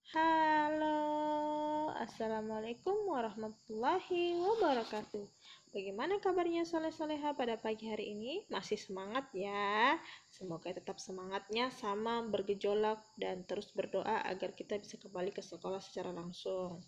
Halo, Assalamualaikum warahmatullahi wabarakatuh. Bagaimana kabarnya soleh-soleha pada pagi hari ini? Masih semangat ya? Semoga tetap semangatnya sama bergejolak dan terus berdoa agar kita bisa kembali ke sekolah secara langsung.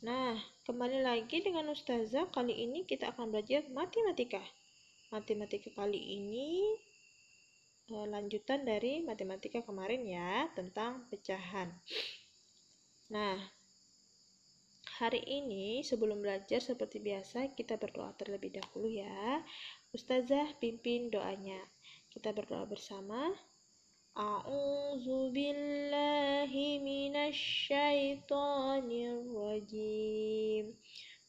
Nah, kembali lagi dengan Ustazah. Kali ini kita akan belajar matematika. Matematika kali ini lanjutan dari matematika kemarin ya, tentang pecahan. Nah, hari ini sebelum belajar seperti biasa kita berdoa terlebih dahulu ya. Ustazah pimpin doanya. Kita berdoa bersama. A'udzu billahi minasyaitonir rajim.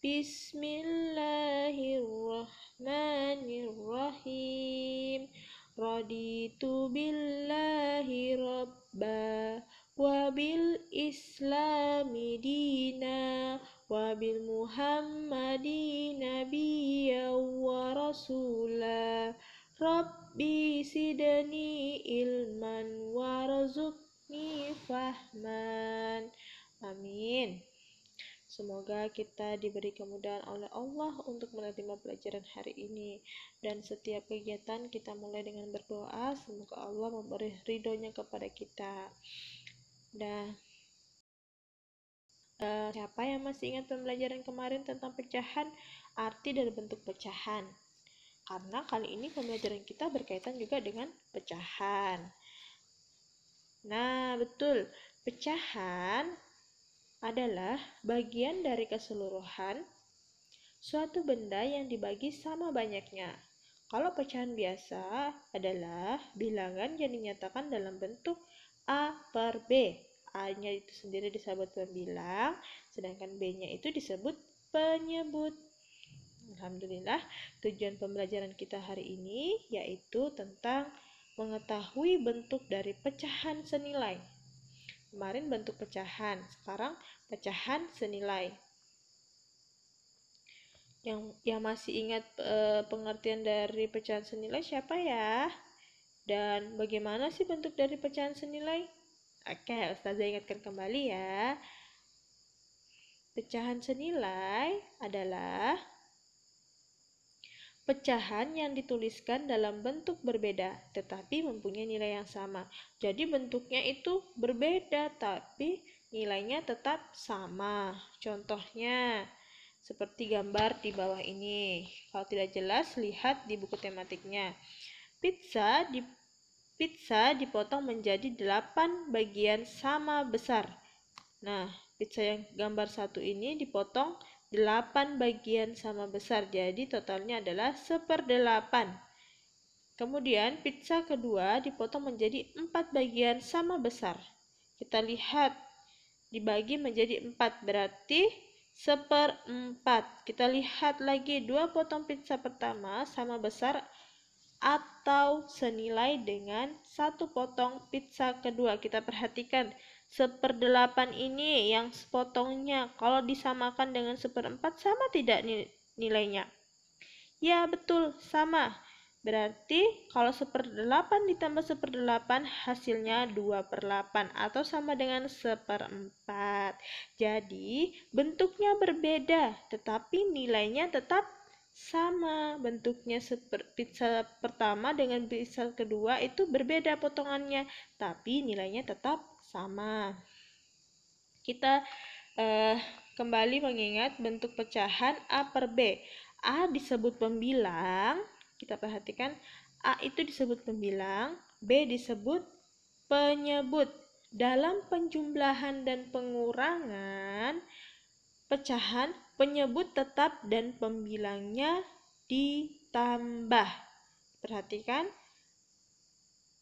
Bismillahirrahmanirrahim. Raditu billahi rabba wabil islami dina wabil muhammadi nabiyya wa rasula rabbi sidani ilman warzuqni fahman. Amin. Semoga kita diberi kemudahan oleh Allah untuk menerima pelajaran hari ini. Dan setiap kegiatan kita mulai dengan berdoa, semoga Allah memberi ridhonya kepada kita. Dan siapa yang masih ingat pembelajaran kemarin tentang pecahan, arti dan bentuk pecahan? Karena kali ini pembelajaran kita berkaitan juga dengan pecahan. Nah, betul. Pecahan adalah bagian dari keseluruhan suatu benda yang dibagi sama banyaknya. Kalau pecahan biasa adalah bilangan yang dinyatakan dalam bentuk A per B. A-nya itu sendiri disebut pembilang, sedangkan B-nya itu disebut penyebut. Alhamdulillah, tujuan pembelajaran kita hari ini yaitu tentang mengetahui bentuk dari pecahan senilai. Kemarin bentuk pecahan, sekarang pecahan senilai. Yang masih ingat pengertian dari pecahan senilai siapa ya? Dan bagaimana sih bentuk dari pecahan senilai? Oke, Ustazah ingatkan kembali ya. Pecahan senilai adalah pecahan yang dituliskan dalam bentuk berbeda, tetapi mempunyai nilai yang sama. Jadi bentuknya itu berbeda, tapi nilainya tetap sama. Contohnya, seperti gambar di bawah ini. Kalau tidak jelas, lihat di buku tematiknya. Pizza dipotong menjadi 8 bagian sama besar. Nah, pizza yang gambar satu ini dipotong 8 bagian sama besar, jadi totalnya adalah 1/8. Kemudian pizza kedua dipotong menjadi 4 bagian sama besar. Kita lihat, dibagi menjadi 4, berarti 1/4. Kita lihat lagi, 2 potong pizza pertama sama besar atau senilai dengan 1 potong pizza kedua. Kita perhatikan, 1/8 ini yang sepotongnya kalau disamakan dengan 1/4 sama tidak nilainya? Ya, betul, sama. Berarti kalau 1/8 ditambah 1/8 hasilnya 2/8 atau sama dengan 1/4. Jadi bentuknya berbeda tetapi nilainya tetap sama. Bentuknya pizza pertama dengan pizza kedua itu berbeda potongannya, tapi nilainya tetap sama. Kita kembali mengingat bentuk pecahan A per B. A disebut pembilang, kita perhatikan A itu disebut pembilang, B disebut penyebut. Dalam penjumlahan dan pengurangan pecahan, penyebut tetap dan pembilangnya ditambah. Perhatikan,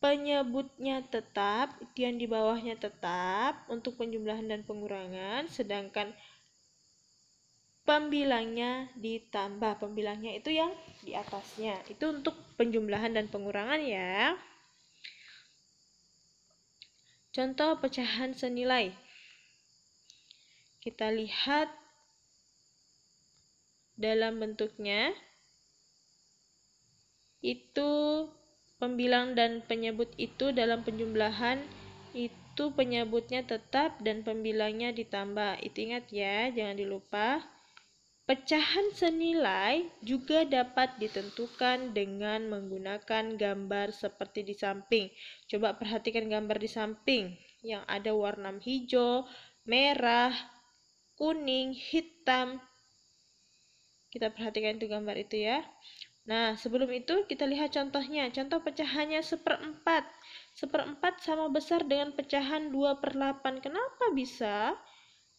penyebutnya tetap, itu yang di bawahnya tetap untuk penjumlahan dan pengurangan, sedangkan pembilangnya ditambah. Pembilangnya itu yang di atasnya, itu untuk penjumlahan dan pengurangan ya. Contoh pecahan senilai, kita lihat dalam bentuknya itu pembilang dan penyebut itu dalam penjumlahan itu itu penyebutnya tetap dan pembilangnya ditambah. Itu ingat ya, jangan dilupa. Pecahan senilai juga dapat ditentukan dengan menggunakan gambar seperti di samping. Coba perhatikan gambar di samping yang ada warna hijau, merah, kuning, hitam. Kita perhatikan itu gambar itu ya. Nah, sebelum itu kita lihat contohnya. Contoh pecahannya 1/4. 1/4 sama besar dengan pecahan 2/8. Kenapa bisa?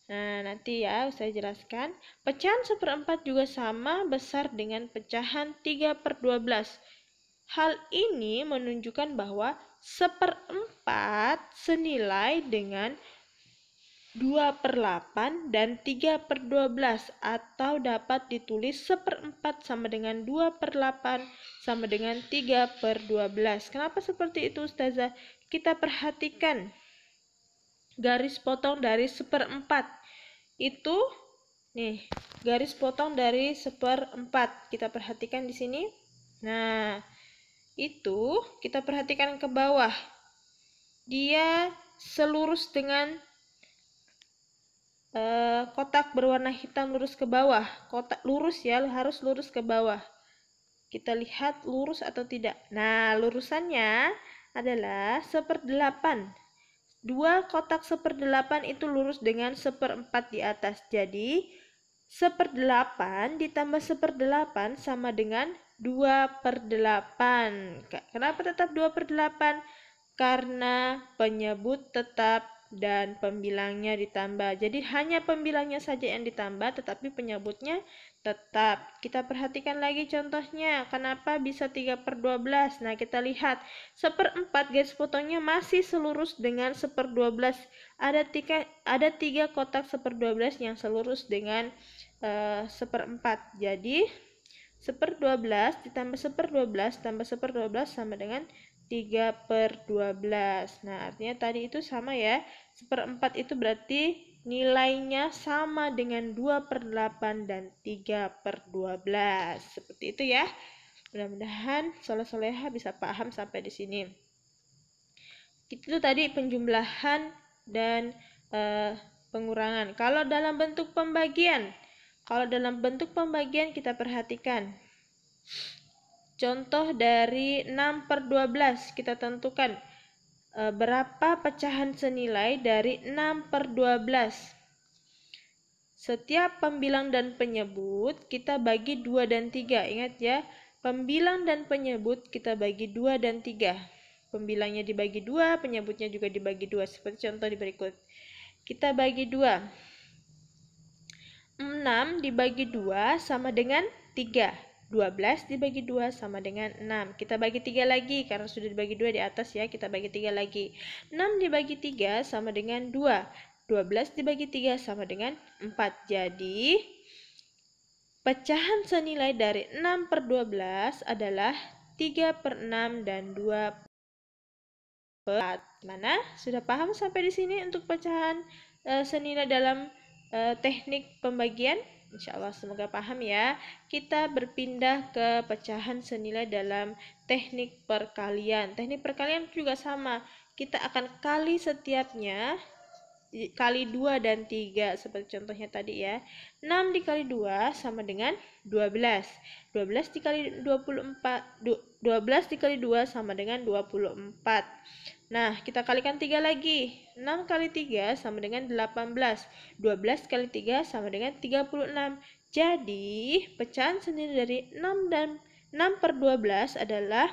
Nah, nanti ya saya jelaskan. Pecahan 1/4 juga sama besar dengan pecahan 3/12. Hal ini menunjukkan bahwa 1/4 senilai dengan 2/8 dan 3/12, atau dapat ditulis 1/4 sama dengan 2/8 sama dengan 3/12. Kenapa seperti itu, Ustazah? Kita perhatikan garis potong dari 1/4. Itu nih, garis potong dari 1/4. Kita perhatikan di sini. Nah, itu kita perhatikan ke bawah. Dia selurus dengan kotak berwarna hitam lurus ke bawah. Kotak lurus ya, harus lurus ke bawah. Kita lihat lurus atau tidak. Nah, lurusannya adalah 1/8. Dua kotak 1/8 itu lurus dengan 1/4 di atas. Jadi 1/8 ditambah 1/8 sama dengan 2/8. Kenapa tetap 2/8? Karena penyebut tetap dan pembilangnya ditambah. Jadi hanya pembilangnya saja yang ditambah, tetapi penyebutnya tetap. Kita perhatikan lagi contohnya. Kenapa bisa 3/12? Nah, kita lihat 1/4 garis potongnya masih selurus dengan 1/12. Ada tiga kotak 1/12 yang selurus dengan 1/4. Jadi 1/12 ditambah 1/12 tambah 1/12 sama dengan 3/12. Nah, artinya tadi itu sama ya. 1/4 itu berarti nilainya sama dengan 2/8 dan 3/12. Seperti itu ya. Mudah-mudahan soleh-soleha bisa paham sampai di sini. Itu tadi penjumlahan dan pengurangan. Kalau dalam bentuk pembagian kita perhatikan. Contoh dari 6/12, kita tentukan berapa pecahan senilai dari 6/12. Setiap pembilang dan penyebut kita bagi 2 dan 3. Ingat ya, pembilang dan penyebut kita bagi 2 dan 3. Pembilangnya dibagi 2, penyebutnya juga dibagi 2. Seperti contoh di berikut. Kita bagi 2. 6 dibagi 2 sama dengan 3. 12 dibagi 2 sama dengan 6. Kita bagi 3 lagi, karena sudah dibagi 2 di atas ya, kita bagi 3 lagi. 6 dibagi 3 sama dengan 2. 12 dibagi 3 sama dengan 4. Jadi, pecahan senilai dari 6/12 adalah 3/6 dan 2/4. Mana? Sudah paham sampai di sini untuk pecahan senilai dalam teknik pembagian? Insya Allah semoga paham ya. Kita berpindah ke pecahan senilai dalam teknik perkalian. Teknik perkalian juga sama. Kita akan kali setiapnya, kali 2 dan 3 seperti contohnya tadi ya. 6 dikali 2 sama dengan 12. 12 dikali 2 sama dengan 24. Nah, kita kalikan 3 lagi. 6 kali 3 sama dengan 18. 12 kali 3 sama dengan 36. Jadi, pecahan senilai dari 6/12 adalah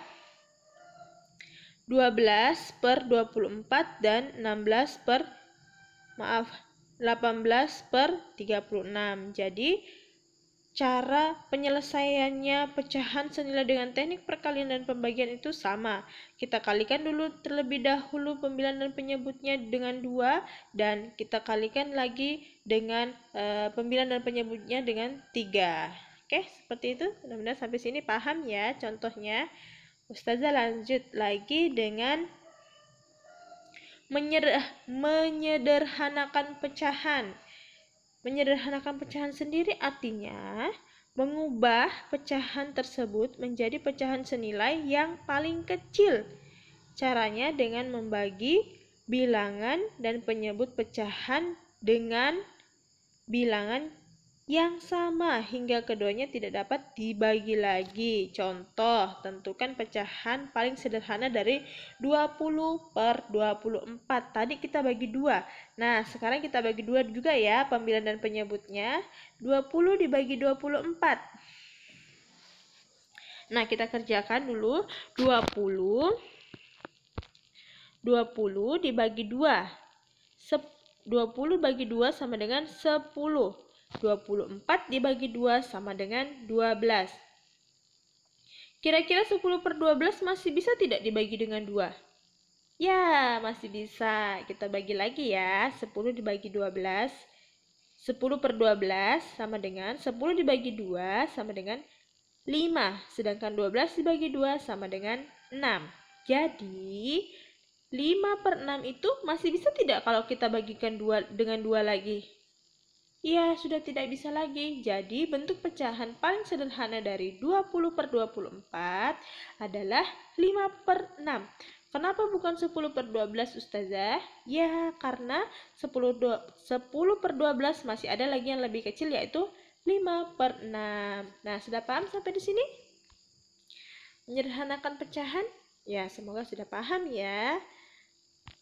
12/24 dan 18/36. Jadi, cara penyelesaiannya pecahan senilai dengan teknik perkalian dan pembagian itu sama. Kita kalikan dulu terlebih dahulu pembilang dan penyebutnya dengan 2, dan kita kalikan lagi dengan pembilang dan penyebutnya dengan 3. Oke, seperti itu. Mudah-mudahan sampai sini paham ya contohnya. Ustazah lanjut lagi dengan menyederhanakan pecahan. Menyederhanakan pecahan sendiri artinya mengubah pecahan tersebut menjadi pecahan senilai yang paling kecil. Caranya dengan membagi bilangan dan penyebut pecahan dengan bilangan yang sama hingga keduanya tidak dapat dibagi lagi. Contoh, tentukan pecahan paling sederhana dari 20/24. Tadi kita bagi 2. Nah, sekarang kita bagi 2 juga ya pembilang dan penyebutnya. 20 dibagi 24. Nah, kita kerjakan dulu. 20 dibagi 2. 20 bagi 2 sama dengan 10. 24 dibagi 2 sama dengan 12. Kira-kira 10/12 masih bisa tidak dibagi dengan 2? Ya, masih bisa. Kita bagi lagi ya. 10 dibagi 12. 10/12 sama dengan 10 dibagi 2 sama dengan 5. Sedangkan 12 dibagi 2 sama dengan 6. Jadi, 5/6 itu masih bisa tidak kalau kita bagikan dengan 2 lagi? Ya, sudah tidak bisa lagi. Jadi, bentuk pecahan paling sederhana dari 20/24 adalah 5/6. Kenapa bukan 10/12, Ustazah? Ya, karena 10/12 masih ada lagi yang lebih kecil, yaitu 5/6. Nah, sudah paham sampai di sini? Menyederhanakan pecahan? Ya, semoga sudah paham ya.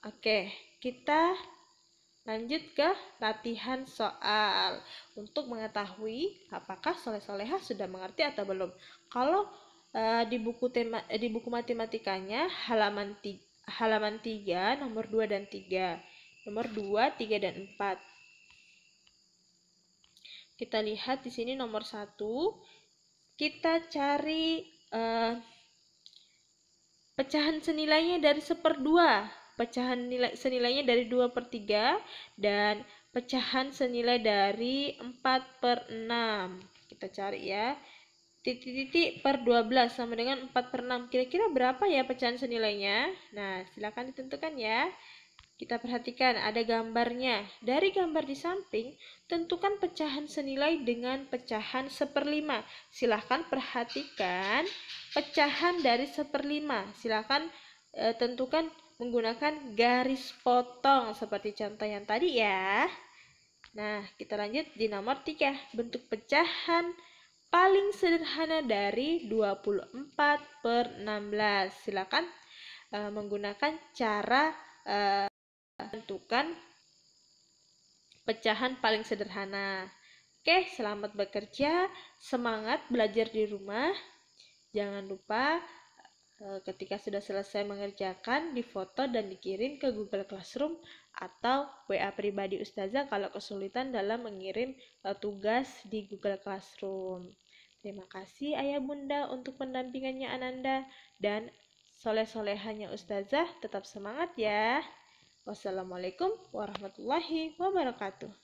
Oke, kita lanjut ke latihan soal untuk mengetahui apakah soleh-solehah sudah mengerti atau belum. Kalau di buku matematikanya halaman 3 nomor 2 dan 3. Nomor 2, 3 dan 4. Kita lihat di sini nomor 1. Kita cari pecahan senilainya dari 1/2. Pecahan senilainya dari 2/3 dan pecahan senilai dari 4/6. Kita cari ya. Titik-titik per 12 sama dengan 4/6. Kira-kira berapa ya pecahan senilainya? Nah, silakan ditentukan ya. Kita perhatikan ada gambarnya. Dari gambar di samping, tentukan pecahan senilai dengan pecahan 1/5. Silahkan perhatikan pecahan dari 1/5. Silahkan tentukan menggunakan garis potong seperti contoh yang tadi ya. Nah, kita lanjut di nomor 3. Bentuk pecahan paling sederhana dari 24/16. Silakan menggunakan cara tentukan pecahan paling sederhana. Oke, selamat bekerja, semangat belajar di rumah. Jangan lupa ketika sudah selesai mengerjakan, difoto dan dikirim ke Google Classroom atau WA pribadi Ustazah kalau kesulitan dalam mengirim tugas di Google Classroom. Terima kasih Ayah Bunda untuk pendampingannya Ananda, dan soleh-solehanya Ustazah tetap semangat ya. Wassalamualaikum warahmatullahi wabarakatuh.